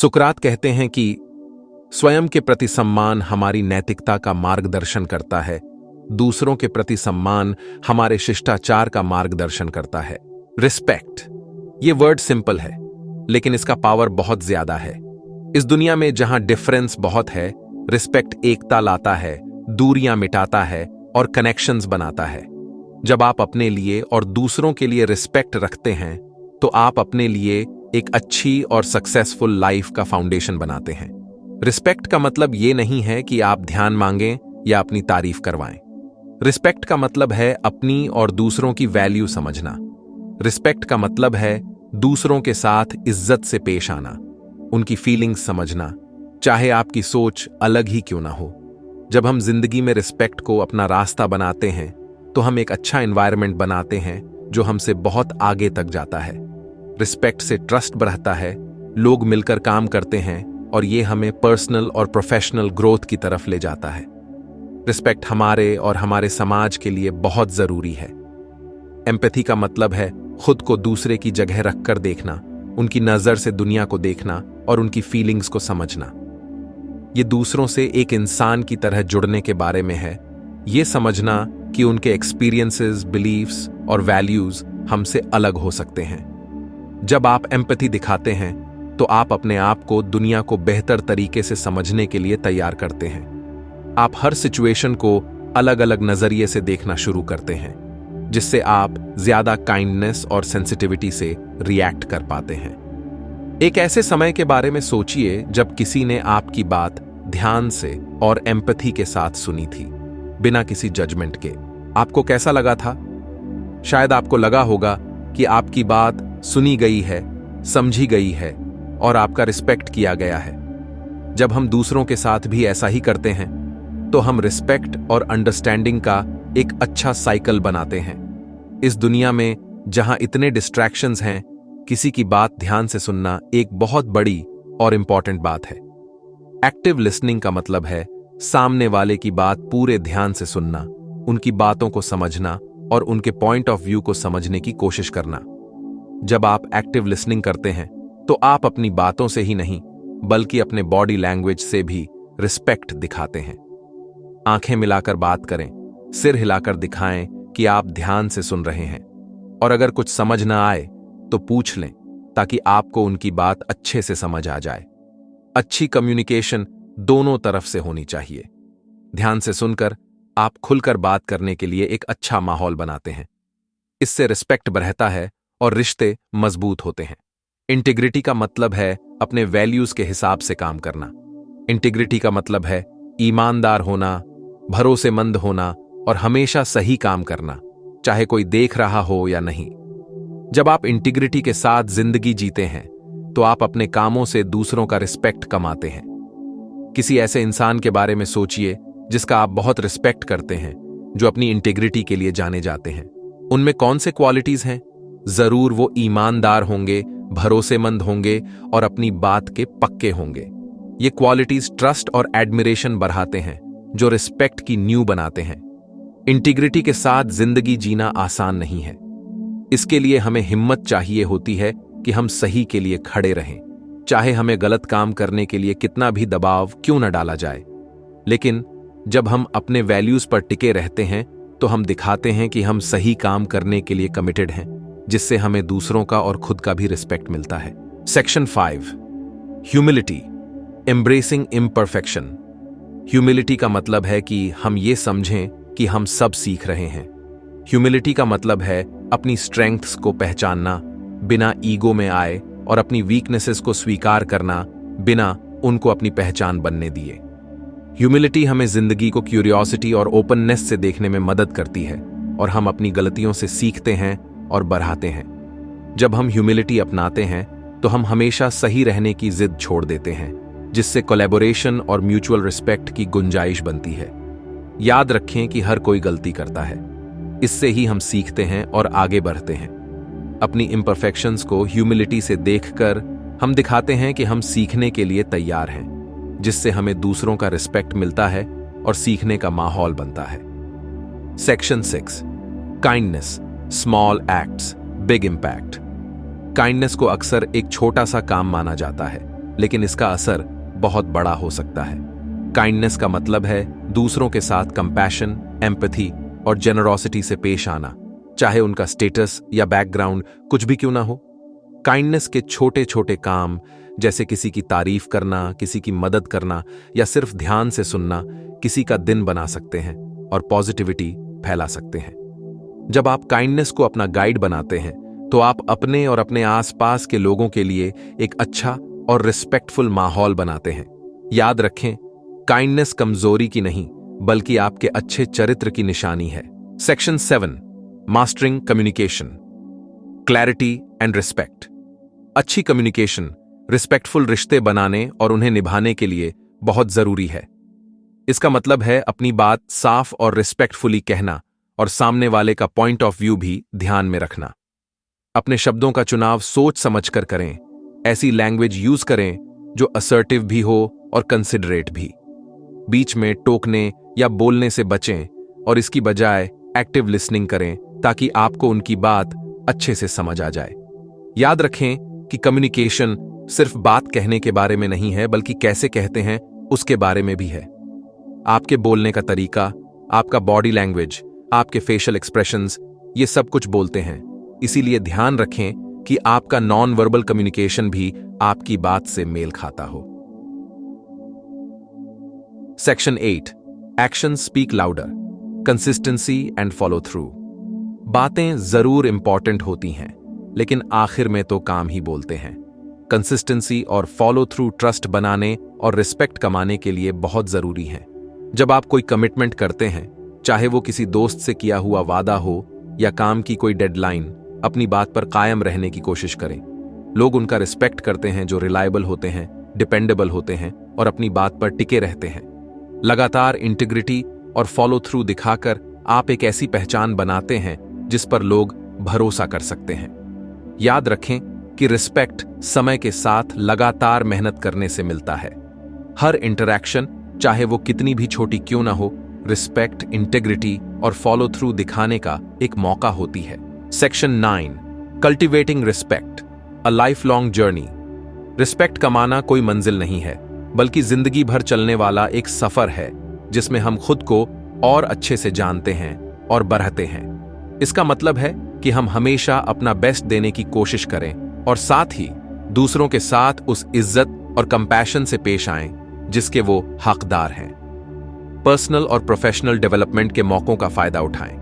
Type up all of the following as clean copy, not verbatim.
सुकरात कहते हैं कि स्वयं के प्रति सम्मान हमारी नैतिकता का मार्गदर्शन करता है, दूसरों के प्रति सम्मान हमारे शिष्टाचार का मार्गदर्शन करता है। रिस्पेक्ट, ये वर्ड सिंपल है लेकिन इसका पावर बहुत ज्यादा है। इस दुनिया में जहां डिफरेंस बहुत है, रिस्पेक्ट एकता लाता है, दूरियां मिटाता है और कनेक्शंस बनाता है। जब आप अपने लिए और दूसरों के लिए रिस्पेक्ट रखते हैं तो आप अपने लिए एक अच्छी और सक्सेसफुल लाइफ का फाउंडेशन बनाते हैं। रिस्पेक्ट का मतलब ये नहीं है कि आप ध्यान मांगें या अपनी तारीफ करवाएं। रिस्पेक्ट का मतलब है अपनी और दूसरों की वैल्यू समझना। रिस्पेक्ट का मतलब है दूसरों के साथ इज्जत से पेश आना, उनकी फीलिंग्स समझना, चाहे आपकी सोच अलग ही क्यों ना हो। जब हम जिंदगी में रिस्पेक्ट को अपना रास्ता बनाते हैं तो हम एक अच्छा एनवायरनमेंट बनाते हैं जो हमसे बहुत आगे तक जाता है। रिस्पेक्ट से ट्रस्ट बढ़ता है, लोग मिलकर काम करते हैं और ये हमें पर्सनल और प्रोफेशनल ग्रोथ की तरफ ले जाता है। रिस्पेक्ट हमारे और हमारे समाज के लिए बहुत जरूरी है। एम्पैथी का मतलब है खुद को दूसरे की जगह रखकर देखना, उनकी नजर से दुनिया को देखना और उनकी फीलिंग्स को समझना। ये दूसरों से एक इंसान की तरह जुड़ने के बारे में है, ये समझना कि उनके एक्सपीरियंसेस, बिलीव्स और वैल्यूज हमसे अलग हो सकते हैं। जब आप एम्पैथी दिखाते हैं तो आप अपने आप को दुनिया को बेहतर तरीके से समझने के लिए तैयार करते हैं। आप हर सिचुएशन को अलग अलग नजरिए से देखना शुरू करते हैं, जिससे आप ज्यादा काइंडनेस और सेंसिटिविटी से रिएक्ट कर पाते हैं। एक ऐसे समय के बारे में सोचिए जब किसी ने आपकी बात ध्यान से और एम्पैथी के साथ सुनी थी, बिना किसी जजमेंट के। आपको कैसा लगा था? शायद आपको लगा होगा कि आपकी बात सुनी गई है, समझी गई है और आपका रिस्पेक्ट किया गया है। जब हम दूसरों के साथ भी ऐसा ही करते हैं तो हम रिस्पेक्ट और अंडरस्टैंडिंग का एक अच्छा साइकिल बनाते हैं। इस दुनिया में जहां इतने डिस्ट्रैक्शंस हैं, किसी की बात ध्यान से सुनना एक बहुत बड़ी और इंपॉर्टेंट बात है। एक्टिव लिसनिंग का मतलब है सामने वाले की बात पूरे ध्यान से सुनना, उनकी बातों को समझना और उनके पॉइंट ऑफ व्यू को समझने की कोशिश करना। जब आप एक्टिव लिसनिंग करते हैं तो आप अपनी बातों से ही नहीं बल्कि अपने बॉडी लैंग्वेज से भी रिस्पेक्ट दिखाते हैं। आंखें मिलाकर बात करें, सिर हिलाकर दिखाएं कि आप ध्यान से सुन रहे हैं, और अगर कुछ समझ ना आए तो पूछ लें ताकि आपको उनकी बात अच्छे से समझ आ जाए। अच्छी कम्युनिकेशन दोनों तरफ से होनी चाहिए। ध्यान से सुनकर आप खुलकर बात करने के लिए एक अच्छा माहौल बनाते हैं। इससे रिस्पेक्ट बढ़ता है और रिश्ते मजबूत होते हैं। इंटीग्रिटी का मतलब है अपने वैल्यूज के हिसाब से काम करना। इंटीग्रिटी का मतलब है ईमानदार होना, भरोसेमंद होना और हमेशा सही काम करना, चाहे कोई देख रहा हो या नहीं। जब आप इंटीग्रिटी के साथ जिंदगी जीते हैं तो आप अपने कामों से दूसरों का रिस्पेक्ट कमाते हैं। किसी ऐसे इंसान के बारे में सोचिए जिसका आप बहुत रिस्पेक्ट करते हैं, जो अपनी इंटीग्रिटी के लिए जाने जाते हैं। उनमें कौन से क्वालिटीज हैं? जरूर वो ईमानदार होंगे, भरोसेमंद होंगे और अपनी बात के पक्के होंगे। ये क्वालिटीज ट्रस्ट और एडमिरेशन बढ़ाते हैं, जो रिस्पेक्ट की नींव बनाते हैं। इंटीग्रिटी के साथ जिंदगी जीना आसान नहीं है। इसके लिए हमें हिम्मत चाहिए होती है कि हम सही के लिए खड़े रहें, चाहे हमें गलत काम करने के लिए कितना भी दबाव क्यों न डाला जाए। लेकिन जब हम अपने वैल्यूज पर टिके रहते हैं तो हम दिखाते हैं कि हम सही काम करने के लिए कमिटेड हैं, जिससे हमें दूसरों का और खुद का भी रिस्पेक्ट मिलता है। Section 5, humility, embracing imperfection. Humility का मतलब है कि हम ये समझें कि हम सब सीख रहे हैं। ह्यूमिलिटी का मतलब है अपनी स्ट्रेंथ्स को पहचानना बिना ईगो में आए और अपनी वीकनेसेस को स्वीकार करना बिना उनको अपनी पहचान बनने दिए। ह्यूमिलिटी हमें जिंदगी को क्यूरियोसिटी और ओपननेस से देखने में मदद करती है और हम अपनी गलतियों से सीखते हैं और बढ़ाते हैं। जब हम ह्यूमिलिटी अपनाते हैं तो हम हमेशा सही रहने की जिद छोड़ देते हैं, जिससे कोलैबोरेशन और म्यूचुअल रिस्पेक्ट की गुंजाइश बनती है। याद रखें कि हर कोई गलती करता है, इससे ही हम सीखते हैं और आगे बढ़ते हैं। अपनी इम्परफेक्शंस को ह्यूमिलिटी से देखकर हम दिखाते हैं कि हम सीखने के लिए तैयार हैं, जिससे हमें दूसरों का रिस्पेक्ट मिलता है और सीखने का माहौल बनता है। Section 6, kindness, small acts, big impact. Kindness को अक्सर एक छोटा सा काम माना जाता है, लेकिन इसका असर बहुत बड़ा हो सकता है। काइंडनेस का मतलब है दूसरों के साथ कंपैशन, एम्पैथी और जेनरोसिटी से पेश आना, चाहे उनका स्टेटस या बैकग्राउंड कुछ भी क्यों ना हो। काइंडनेस के छोटे छोटे काम, जैसे किसी की तारीफ करना, किसी की मदद करना या सिर्फ ध्यान से सुनना, किसी का दिन बना सकते हैं और पॉजिटिविटी फैला सकते हैं। जब आप काइंडनेस को अपना गाइड बनाते हैं तो आप अपने और अपने आसपास के लोगों के लिए एक अच्छा और रिस्पेक्टफुल माहौल बनाते हैं। याद रखें, काइंडनेस कमजोरी की नहीं बल्कि आपके अच्छे चरित्र की निशानी है। Section 7, mastering communication, clarity and respect. अच्छी कम्युनिकेशन रिस्पेक्टफुल रिश्ते बनाने और उन्हें निभाने के लिए बहुत जरूरी है। इसका मतलब है अपनी बात साफ और रिस्पेक्टफुली कहना और सामने वाले का पॉइंट ऑफ व्यू भी ध्यान में रखना। अपने शब्दों का चुनाव सोच समझकर करें। ऐसी लैंग्वेज यूज करें जो असर्टिव भी हो और कंसिडरेट भी। बीच में टोकने या बोलने से बचें और इसकी बजाय एक्टिव लिसनिंग करें ताकि आपको उनकी बात अच्छे से समझ आ जाए। याद रखें कि कम्युनिकेशन सिर्फ बात कहने के बारे में नहीं है बल्कि कैसे कहते हैं उसके बारे में भी है। आपके बोलने का तरीका, आपका बॉडी लैंग्वेज, आपके फेशियल एक्सप्रेशंस, ये सब कुछ बोलते हैं। इसीलिए ध्यान रखें कि आपका नॉन वर्बल कम्युनिकेशन भी आपकी बात से मेल खाता हो। Section 8, action speak louder, consistency and follow through. बातें जरूर इंपॉर्टेंट होती हैं, लेकिन आखिर में तो काम ही बोलते हैं। कंसिस्टेंसी और फॉलो थ्रू ट्रस्ट बनाने और रिस्पेक्ट कमाने के लिए बहुत जरूरी है। जब आप कोई कमिटमेंट करते हैं, चाहे वो किसी दोस्त से किया हुआ वादा हो या काम की कोई डेडलाइन, अपनी बात पर कायम रहने की कोशिश करें। लोग उनका रिस्पेक्ट करते हैं जो रिलायबल होते हैं, डिपेंडेबल होते हैं और अपनी बात पर टिके रहते हैं। लगातार इंटीग्रिटी और फॉलो थ्रू दिखाकर आप एक ऐसी पहचान बनाते हैं जिस पर लोग भरोसा कर सकते हैं। याद रखें कि रिस्पेक्ट समय के साथ लगातार मेहनत करने से मिलता है। हर इंटरैक्शन, चाहे वो कितनी भी छोटी क्यों ना हो, रिस्पेक्ट, इंटीग्रिटी और फॉलो थ्रू दिखाने का एक मौका होती है। Section 9, cultivating respect, a life long journey. Respect कमाना कोई मंजिल नहीं है, बल्कि जिंदगी भर चलने वाला एक सफर है जिसमें हम खुद को और अच्छे से जानते हैं और बढ़ते हैं। इसका मतलब है कि हम हमेशा अपना बेस्ट देने की कोशिश करें और साथ ही दूसरों के साथ उस इज्जत और कंपैशन से पेश आएं जिसके वो हकदार हैं। पर्सनल और प्रोफेशनल डेवलपमेंट के मौकों का फायदा उठाएं।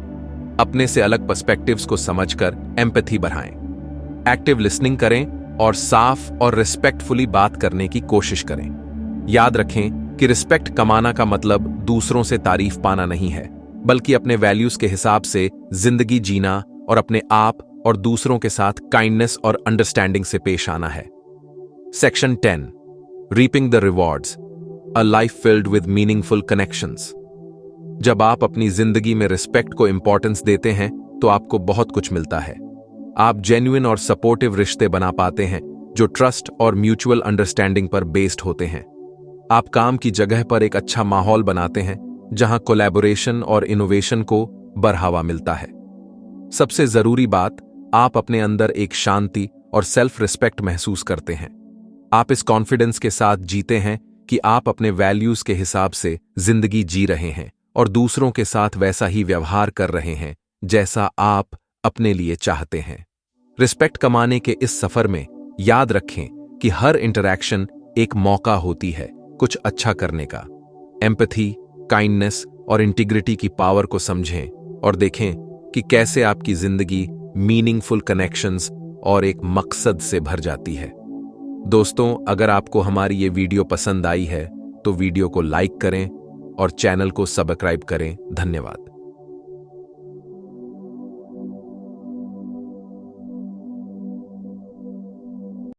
अपने से अलग पर्सपेक्टिव्स को समझकर एम्पैथी बढ़ाएं। एक्टिव लिसनिंग करें और साफ और रिस्पेक्टफुली बात करने की कोशिश करें। याद रखें कि रिस्पेक्ट कमाना का मतलब दूसरों से तारीफ पाना नहीं है, बल्कि अपने वैल्यूज के हिसाब से जिंदगी जीना और अपने आप और दूसरों के साथ काइंडनेस और अंडरस्टैंडिंग से पेश आना है। Section 10, reaping the rewards, a life filled with meaningful connections. जब आप अपनी जिंदगी में रिस्पेक्ट को इंपॉर्टेंस देते हैं तो आपको बहुत कुछ मिलता है। आप जेन्युइन और सपोर्टिव रिश्ते बना पाते हैं जो ट्रस्ट और म्यूचुअल अंडरस्टैंडिंग पर बेस्ड होते हैं। आप काम की जगह पर एक अच्छा माहौल बनाते हैं जहां कोलैबोरेशन और इनोवेशन को बढ़ावा मिलता है। सबसे जरूरी बात, आप अपने अंदर एक शांति और सेल्फ रिस्पेक्ट महसूस करते हैं। आप इस कॉन्फिडेंस के साथ जीते हैं कि आप अपने वैल्यूज के हिसाब से जिंदगी जी रहे हैं और दूसरों के साथ वैसा ही व्यवहार कर रहे हैं जैसा आप अपने लिए चाहते हैं। रिस्पेक्ट कमाने के इस सफर में याद रखें कि हर इंटरैक्शन एक मौका होती है कुछ अच्छा करने का। एम्पैथी, काइंडनेस और इंटीग्रिटी की पावर को समझें और देखें कि कैसे आपकी जिंदगी मीनिंगफुल कनेक्शंस और एक मकसद से भर जाती है। दोस्तों, अगर आपको हमारी ये वीडियो पसंद आई है तो वीडियो को लाइक करें और चैनल को सब्सक्राइब करें। धन्यवाद।